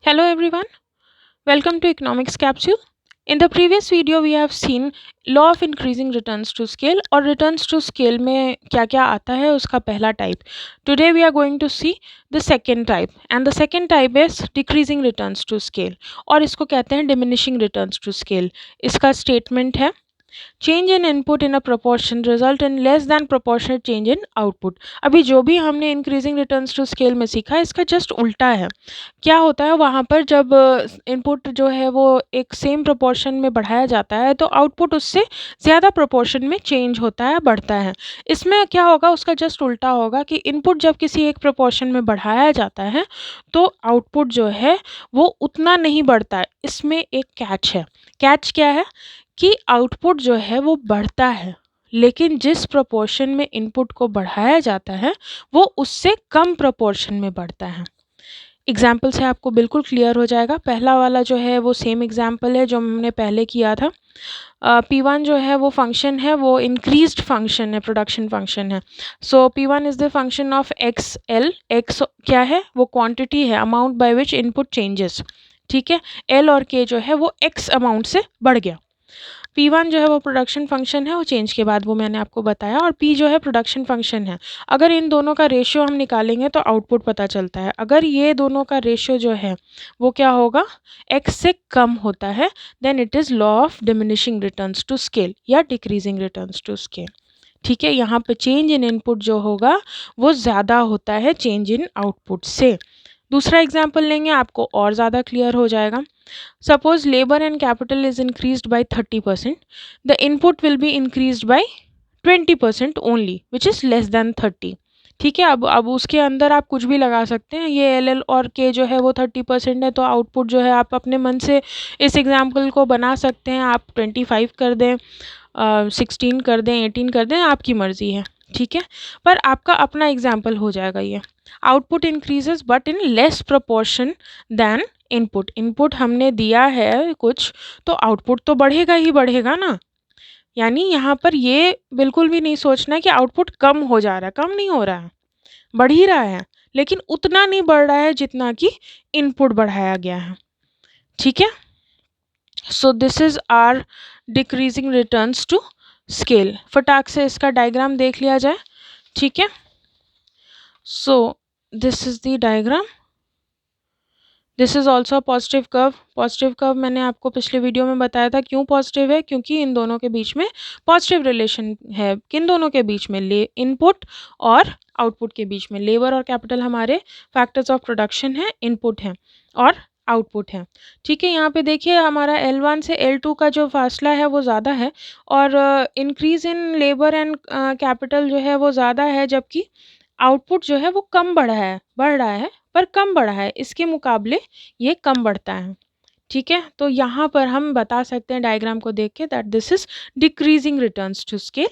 Hello everyone, welcome to Economics Capsule. In the previous video we have seen law of increasing returns to scale और returns to scale में क्या क्या आता है उसका पहला type. Today we are going to see the second type and the second type is decreasing returns to scale और इसको कहते हैं diminishing returns to scale. इसका statement है change in input in a proportion result in less than proportionate change in output. अभी जो भी हमने इंक्रीजिंग रिटर्न्स टू स्केल में सीखा है इसका जस्ट उल्टा है। क्या होता है वहाँ पर जब इनपुट जो है वो एक सेम प्रोपोर्शन में बढ़ाया जाता है तो आउटपुट उससे ज़्यादा प्रोपोर्शन में चेंज होता है, बढ़ता है। इसमें क्या होगा उसका जस्ट उल्टा होगा कि इनपुट जब किसी एक प्रोपोर्शन में बढ़ाया जाता है तो आउटपुट जो है वो उतना नहीं बढ़ता है। इसमें एक कैच है। कैच क्या है कि आउटपुट जो है वो बढ़ता है लेकिन जिस प्रोपोर्शन में इनपुट को बढ़ाया जाता है वो उससे कम प्रोपोर्शन में बढ़ता है। एग्जाम्पल से आपको बिल्कुल क्लियर हो जाएगा। पहला वाला जो है वो सेम एग्जाम्पल है जो हमने पहले किया था। P1 जो है वो फंक्शन है, वो इंक्रीज्ड फंक्शन है, प्रोडक्शन फंक्शन है। सो P1 is the function of x L. X क्या है वो क्वांटिटी है, amount by which input changes. ठीक है, एल और के जो है वो एक्स अमाउंट से बढ़ गया। P1 जो है वो प्रोडक्शन फंक्शन है, वो चेंज के बाद वो मैंने आपको बताया, और P जो है प्रोडक्शन फंक्शन है। अगर इन दोनों का रेशियो हम निकालेंगे तो आउटपुट पता चलता है। अगर ये दोनों का रेशियो जो है वो क्या होगा, x से कम होता है, then it is law of diminishing returns to scale या डिक्रीजिंग रिटर्न्स टू स्केल। ठीक है, यहाँ पे चेंज इन इनपुट जो होगा वो ज़्यादा होता है चेंज इन आउटपुट से। दूसरा एग्जाम्पल लेंगे, आपको और ज़्यादा क्लियर हो जाएगा। Suppose labour and capital is increased by 30%, the input will be increased by 20% only which is less than 30। ठीक है, अब उसके अंदर आप कुछ भी लगा सकते हैं। ये एल एल और के जो है वो 30% है तो आउटपुट जो है आप अपने मन से इस एग्जाम्पल को बना सकते हैं। आप 25 कर दें, 16 कर दें, 18 कर दें, आपकी मर्ज़ी है। ठीक है, पर आपका अपना एग्जाम्पल हो जाएगा ये। Output increases but in less proportion than input. Input हमने दिया है कुछ तो आउटपुट तो बढ़ेगा ही बढ़ेगा ना। यानी यहाँ पर ये बिल्कुल भी नहीं सोचना है कि आउटपुट कम हो जा रहा है। कम नहीं हो रहा है, बढ़ ही रहा है, लेकिन उतना नहीं बढ़ रहा है जितना कि इनपुट बढ़ाया गया है। ठीक है, so this is are decreasing returns to scale. फटाक से इसका डायग्राम देख लिया जाए। ठीक है, so this is the diagram. This is also positive curve. Positive curve मैंने आपको पिछले वीडियो में बताया था क्यों पॉजिटिव है, क्योंकि इन दोनों के बीच में पॉजिटिव रिलेशन है। किन दोनों के बीच में, इनपुट और आउटपुट के बीच में। लेबर और कैपिटल हमारे फैक्टर्स ऑफ प्रोडक्शन है, इनपुट है और आउटपुट है। ठीक है, यहाँ पे देखिए हमारा L1 से L2 का जो फासला है वो ज़्यादा है और increase in labour and capital जो है वो ज़्यादा है, जबकि आउटपुट जो है वो कम बढ़ रहा है पर कम बढ़ा है, इसके मुकाबले ये कम बढ़ता है। ठीक है, तो यहाँ पर हम बता सकते हैं डायग्राम को देख के that this is decreasing returns to scale.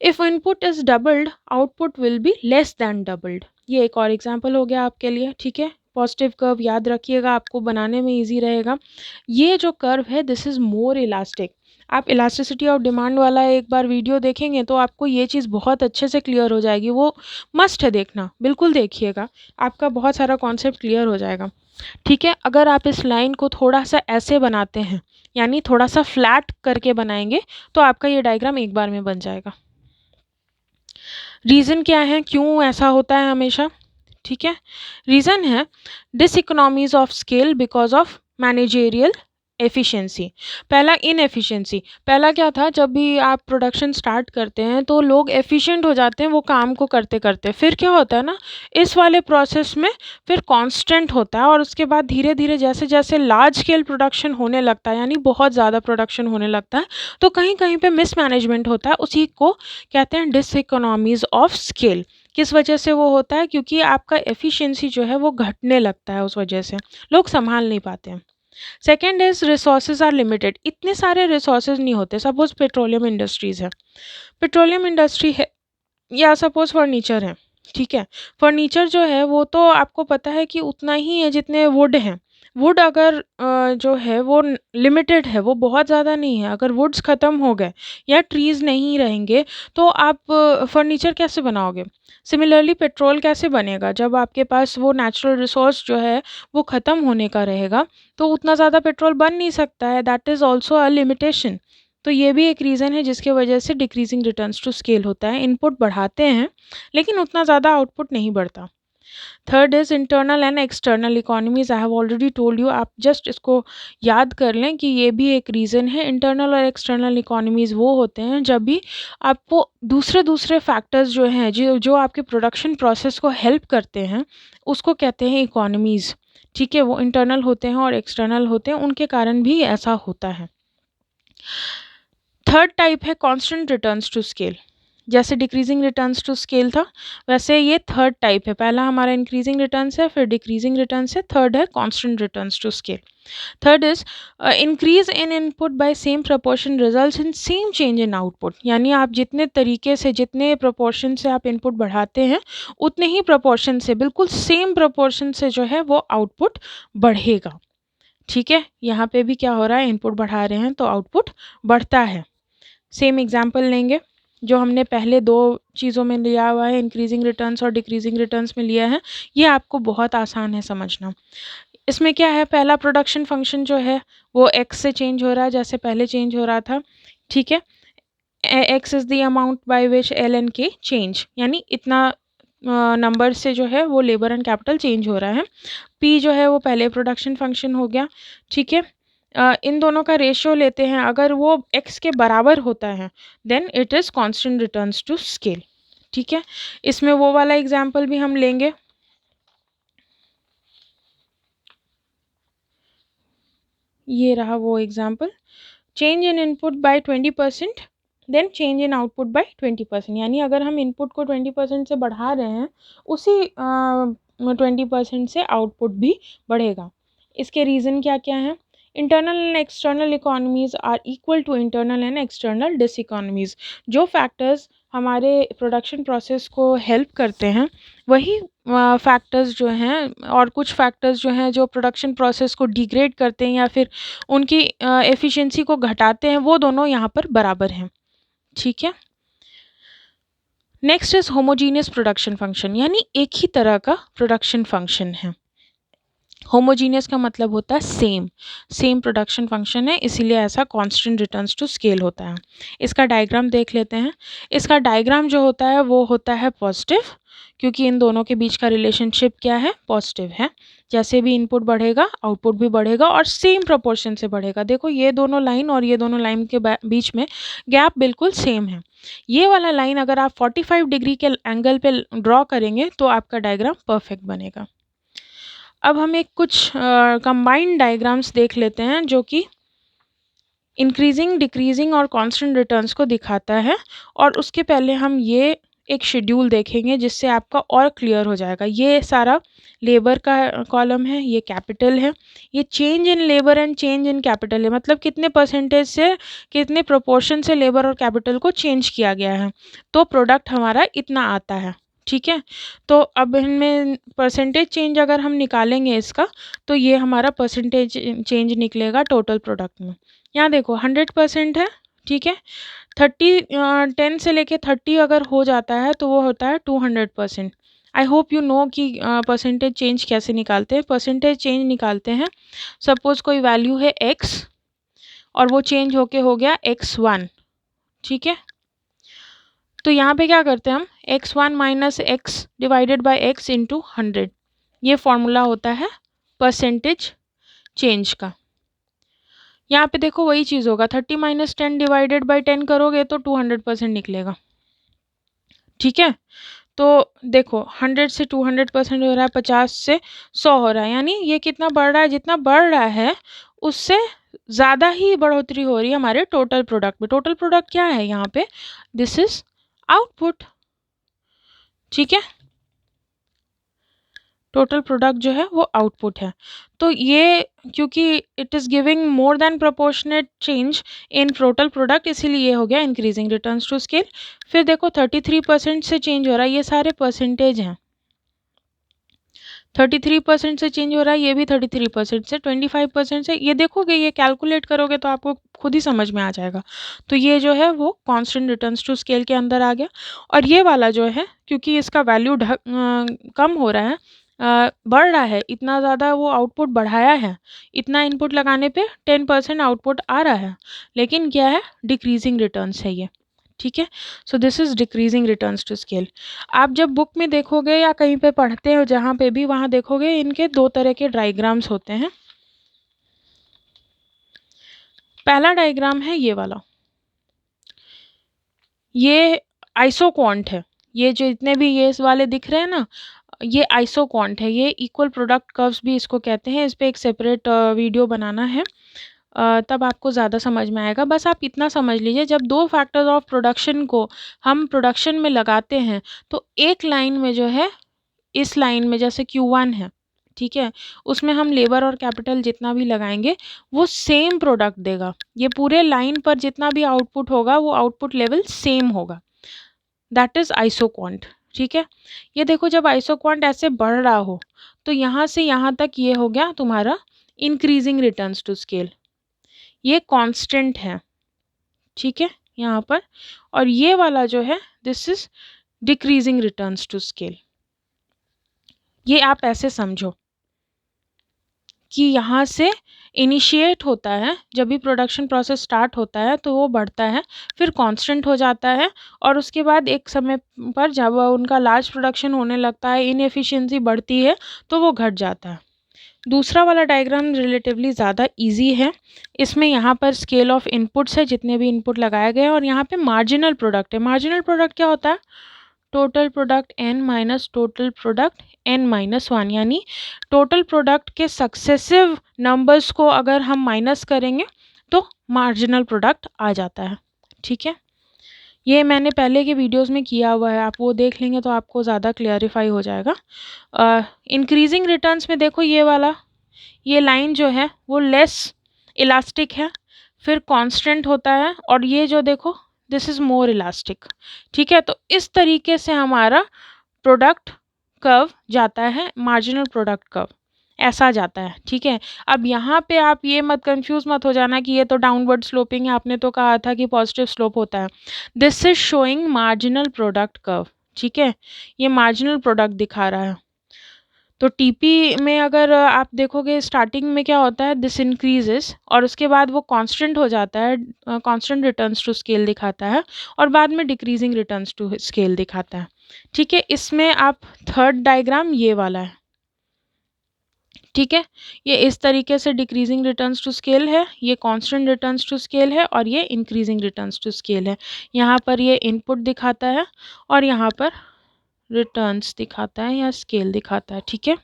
If input is doubled output will be less than doubled. ये एक और एग्जांपल हो गया आपके लिए। ठीक है, पॉजिटिव कर्व याद रखिएगा, आपको बनाने में इजी रहेगा। ये जो कर्व है दिस इज़ मोर इलास्टिक। आप इलास्टिसिटी ऑफ डिमांड वाला एक बार वीडियो देखेंगे तो आपको ये चीज़ बहुत अच्छे से क्लियर हो जाएगी। वो मस्ट है देखना, बिल्कुल देखिएगा, आपका बहुत सारा कॉन्सेप्ट क्लियर हो जाएगा। ठीक है, अगर आप इस लाइन को थोड़ा सा ऐसे बनाते हैं, यानी थोड़ा सा फ्लैट करके बनाएंगे, तो आपका ये डायग्राम एक बार में बन जाएगा। रीज़न क्या है, क्यों ऐसा होता है हमेशा? ठीक है, रीज़न है diseconomies of scale because of managerial efficiency. पहला इनएफिशिएंसी। पहला क्या था, जब भी आप प्रोडक्शन स्टार्ट करते हैं तो लोग एफिशिएंट हो जाते हैं वो काम को करते करते। फिर क्या होता है ना, इस वाले प्रोसेस में फिर कांस्टेंट होता है और उसके बाद धीरे धीरे जैसे जैसे लार्ज स्केल प्रोडक्शन होने लगता है, यानी बहुत ज़्यादा प्रोडक्शन होने लगता है, तो कहीं कहीं पे मिसमैनेजमेंट होता है। उसी को कहते हैं डिसइकोनॉमीज ऑफ स्केल। किस वजह से वो होता है, क्योंकि आपका एफिशिएंसी जो है वो घटने लगता है, उस वजह से लोग संभाल नहीं पाते हैं। Second is resources are limited. इतने सारे रिसोर्सेज नहीं होते। सपोज पेट्रोलियम इंडस्ट्रीज है, पेट्रोलियम इंडस्ट्री है, या सपोज फर्नीचर है। ठीक है, फर्नीचर जो है वो तो आपको पता है कि उतना ही है जितने वुड हैं, वुड अगर जो है वो लिमिटेड है, वो बहुत ज़्यादा नहीं है, अगर वुड्स ख़त्म हो गए या ट्रीज़ नहीं रहेंगे तो आप फर्नीचर कैसे बनाओगे? सिमिलरली पेट्रोल कैसे बनेगा? जब आपके पास वो नेचुरल रिसोर्स जो है वो ख़त्म होने का रहेगा, तो उतना ज़्यादा पेट्रोल बन नहीं सकता है, that is also a limitation. तो ये भी एक रीज़न है जिसकी वजह से डिक्रीज़िंग रिटर्न्स टू स्केल होता है। इनपुट बढ़ाते हैं, लेकिन उतना ज़्यादा आउटपुट नहीं बढ़ता। Third is internal and external economies. I have already told you, आप जस्ट इसको याद कर लें कि ये भी एक रीज़न है। इंटरनल और एक्सटर्नल इकोनॉमीज़ वो होते हैं जब भी आपको दूसरे फैक्टर्स जो हैं जो आपके प्रोडक्शन प्रोसेस को हेल्प करते हैं, उसको कहते हैं इकोनॉमीज़। ठीक है, वो इंटरनल होते हैं और एक्सटर्नल होते हैं, उनके कारण भी ऐसा होता है। थर्ड टाइप है कांस्टेंट रिटर्न्स टू स्केल। जैसे डिक्रीजिंग रिटर्न्स टू स्केल था, वैसे ये थर्ड टाइप है। पहला हमारा इंक्रीजिंग रिटर्न्स है, फिर डिक्रीजिंग रिटर्न्स है, थर्ड है constant returns to scale. Third is increase in input by same proportion results in same change in output. यानी आप जितने तरीके से, जितने प्रपोर्शन से आप इनपुट बढ़ाते हैं, उतने ही प्रपोर्शन से, बिल्कुल सेम प्रपोर्शन से जो है वो आउटपुट बढ़ेगा। ठीक है, यहाँ पे भी क्या हो रहा है, इनपुट बढ़ा रहे हैं तो आउटपुट बढ़ता है। सेम एग्जाम्पल लेंगे जो हमने पहले दो चीज़ों में लिया हुआ है, इंक्रीजिंग रिटर्न्स और डिक्रीजिंग रिटर्न्स में लिया है। ये आपको बहुत आसान है समझना। इसमें क्या है, पहला प्रोडक्शन फंक्शन जो है वो एक्स से चेंज हो रहा है, जैसे पहले चेंज हो रहा था। ठीक है, x is the amount by which L and के चेंज, यानी इतना नंबर से जो है वो लेबर एंड कैपिटल चेंज हो रहा है। पी जो है वो पहले प्रोडक्शन फंक्शन हो गया। ठीक है, इन दोनों का रेशियो लेते हैं, अगर वो x के बराबर होता है then it is constant returns to scale. ठीक है, इसमें वो वाला एग्जाम्पल भी हम लेंगे। ये रहा वो example, change in input by 20% then change in output by 20%। यानी अगर हम इनपुट को 20% से बढ़ा रहे हैं, उसी 20% से आउटपुट भी बढ़ेगा। इसके रीज़न क्या क्या हैं? Internal and external economies are equal to internal and external diseconomies. जो फैक्टर्स हमारे प्रोडक्शन प्रोसेस को हेल्प करते हैं, वही फैक्टर्स जो हैं, और कुछ फैक्टर्स जो हैं जो प्रोडक्शन प्रोसेस को डिग्रेड करते हैं या फिर उनकी एफिशिएंसी को घटाते हैं, वो दोनों यहाँ पर बराबर हैं। ठीक है, next is homogeneous production function, यानी एक ही तरह का प्रोडक्शन फंक्शन है। होमोजीनियस का मतलब होता है सेम प्रोडक्शन फंक्शन है, इसीलिए ऐसा कांस्टेंट रिटर्न्स टू स्केल होता है। इसका डायग्राम देख लेते हैं। इसका डायग्राम जो होता है वो होता है पॉजिटिव, क्योंकि इन दोनों के बीच का रिलेशनशिप क्या है, पॉजिटिव है। जैसे भी इनपुट बढ़ेगा आउटपुट भी बढ़ेगा और सेम प्रोपोर्शन से बढ़ेगा। देखो ये दोनों लाइन और ये दोनों लाइन के बीच में गैप बिल्कुल सेम है। ये वाला लाइन अगर आप 45 डिग्री के एंगल पे ड्रॉ करेंगे तो आपका डायग्राम परफेक्ट बनेगा। अब हम एक कुछ कंबाइंड डायग्राम्स देख लेते हैं जो कि इंक्रीजिंग, डिक्रीजिंग और कांस्टेंट रिटर्न्स को दिखाता है, और उसके पहले हम ये एक शेड्यूल देखेंगे जिससे आपका और क्लियर हो जाएगा। ये सारा लेबर का कॉलम है, ये कैपिटल है, ये change in labour and change in capital है, मतलब कितने परसेंटेज से, कितने प्रोपोर्शन से लेबर और कैपिटल को चेंज किया गया है, तो प्रोडक्ट हमारा इतना आता है। ठीक है, तो अब इनमें परसेंटेज चेंज अगर हम निकालेंगे इसका, तो ये हमारा परसेंटेज चेंज निकलेगा टोटल प्रोडक्ट में। यहाँ देखो 100% है। ठीक है, 10 से लेके 30 अगर हो जाता है तो वो होता है 200%। आई होप यू नो कि परसेंटेज चेंज कैसे निकालते हैं। परसेंटेज चेंज निकालते हैं, सपोज कोई वैल्यू है x और वो चेंज होके हो गया x1। ठीक है, तो यहाँ पे क्या करते हैं हम, x1 minus x divided by x into 100, ये फॉर्मूला होता है परसेंटेज चेंज का। यहाँ पे देखो वही चीज़ होगा, 30 माइनस 10 डिवाइडेड बाई 10 करोगे तो 200% निकलेगा। ठीक है, तो देखो 100 से 200% हो रहा है, 50 से 100 हो रहा है, यानी ये कितना बढ़ रहा है, जितना बढ़ रहा है उससे ज़्यादा ही बढ़ोतरी हो रही है हमारे टोटल प्रोडक्ट में। टोटल प्रोडक्ट क्या है यहाँ पे, दिस इज आउटपुट। ठीक है, टोटल प्रोडक्ट जो है वो आउटपुट है। तो ये क्योंकि it is giving more than proportionate change in total product, इसीलिए ये हो गया इंक्रीजिंग रिटर्न्स टू स्केल। फिर देखो 33% से चेंज हो रहा है, ये सारे परसेंटेज हैं। 33% से चेंज हो रहा है, ये भी 33% से, 25% से। ये देखोगे, ये कैलकुलेट करोगे तो आपको खुद ही समझ में आ जाएगा। तो ये जो है वो कांस्टेंट रिटर्न्स टू स्केल के अंदर आ गया। और ये वाला जो है, क्योंकि इसका वैल्यू कम हो रहा है, बढ़ रहा है, इतना ज़्यादा वो आउटपुट बढ़ाया है, इतना इनपुट लगाने पे 10% आउटपुट आ रहा है, लेकिन क्या है, डिक्रीजिंग रिटर्न्स है ये। ठीक है, so this is decreasing returns to scale. आप जब बुक में देखोगे या कहीं पे पढ़ते हो, जहाँ पे भी, वहाँ देखोगे इनके दो तरह के डायग्राम्स होते हैं। पहला डायग्राम है ये वाला, ये आइसोक्वांट है। ये जो इतने भी ये इस वाले दिख रहे हैं ना, ये आइसोक्वांट है, ये इक्वल प्रोडक्ट कर्व्स भी इसको कहते हैं। इस पे एक सेपरेट वीडियो बनाना है, तब आपको ज़्यादा समझ में आएगा। बस आप इतना समझ लीजिए, जब दो फैक्टर्स ऑफ प्रोडक्शन को हम प्रोडक्शन में लगाते हैं, तो एक लाइन में जो है, इस लाइन में जैसे Q1 है, ठीक है, उसमें हम लेबर और कैपिटल जितना भी लगाएंगे वो सेम प्रोडक्ट देगा। ये पूरे लाइन पर जितना भी आउटपुट होगा वो आउटपुट लेवल सेम होगा। That is isoquant. ठीक है, ये देखो, जब आइसोक्वांट ऐसे बढ़ रहा हो तो यहाँ से यहाँ तक ये हो गया तुम्हारा इंक्रीजिंग रिटर्न्स टू स्केल, ये कांस्टेंट है। ठीक है, यहाँ पर, और ये वाला जो है, this is decreasing returns to scale. ये आप ऐसे समझो कि यहाँ से इनिशिएट होता है, जब भी प्रोडक्शन प्रोसेस स्टार्ट होता है तो वो बढ़ता है, फिर कांस्टेंट हो जाता है, और उसके बाद एक समय पर जब उनका लार्ज प्रोडक्शन होने लगता है, इनएफिशिएंसी बढ़ती है, तो वो घट जाता है। दूसरा वाला डायग्राम रिलेटिवली ज़्यादा इजी है। इसमें यहाँ पर स्केल ऑफ इनपुट्स है, जितने भी इनपुट लगाए गए हैं, और यहाँ पे मार्जिनल प्रोडक्ट है। मार्जिनल प्रोडक्ट क्या होता है? Total product n minus total product n minus 1, यानी टोटल प्रोडक्ट के सक्सेसिव नंबर्स को अगर हम माइनस करेंगे तो मार्जिनल प्रोडक्ट आ जाता है। ठीक है, ये मैंने पहले के वीडियोस में किया हुआ है, आप वो देख लेंगे तो आपको ज़्यादा क्लियरिफाई हो जाएगा। इंक्रीजिंग रिटर्न्स में देखो, ये वाला, ये लाइन जो है वो लेस इलास्टिक है, फिर कांस्टेंट होता है, और ये जो देखो, दिस इज़ मोर इलास्टिक। ठीक है, तो इस तरीके से हमारा प्रोडक्ट कर्व जाता है, मार्जिनल प्रोडक्ट कर्व ऐसा जाता है। ठीक है, अब यहाँ पे आप ये मत कंफ्यूज मत हो जाना कि ये तो डाउनवर्ड स्लोपिंग है, आपने तो कहा था कि पॉजिटिव स्लोप होता है। This is showing marginal product curve. ठीक है, ये मार्जिनल प्रोडक्ट दिखा रहा है। तो टीपी में अगर आप देखोगे, स्टार्टिंग में क्या होता है, दिस इंक्रीजेस, और उसके बाद वो कांस्टेंट हो जाता है, कांस्टेंट रिटर्न्स टू स्केल दिखाता है, और बाद में डिक्रीजिंग रिटर्न्स टू स्केल दिखाता है। ठीक है, इसमें आप थर्ड डायग्राम ये वाला है। ठीक है, ये इस तरीके से डिक्रीजिंग रिटर्न्स टू स्केल है, ये कांस्टेंट रिटर्न्स टू स्केल है, और ये इंक्रीजिंग रिटर्न्स टू स्केल है। यहाँ पर ये इनपुट दिखाता है, और यहाँ पर रिटर्न्स दिखाता है या स्केल दिखाता है। ठीक है,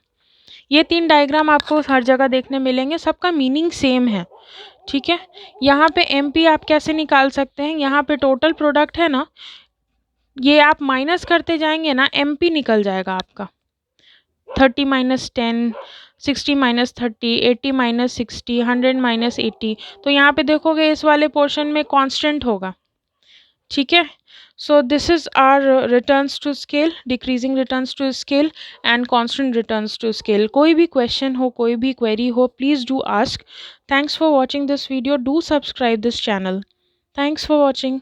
ये तीन डायग्राम आपको हर जगह देखने मिलेंगे, सबका मीनिंग सेम है। ठीक है, यहाँ पे MP आप कैसे निकाल सकते हैं, यहाँ पे टोटल प्रोडक्ट है ना, ये आप माइनस करते जाएंगे ना, MP निकल जाएगा आपका। 30 माइनस 10, 60 माइनस 30, 80 माइनस 60, 100 माइनस 80। तो यहाँ पे देखोगे इस वाले पोर्शन में कांस्टेंट होगा। ठीक है, so this is our returns to scale, decreasing returns to scale and constant returns to scale. कोई भी question हो, कोई भी query हो, please do ask. Thanks for watching this video. Do subscribe this channel. Thanks for watching.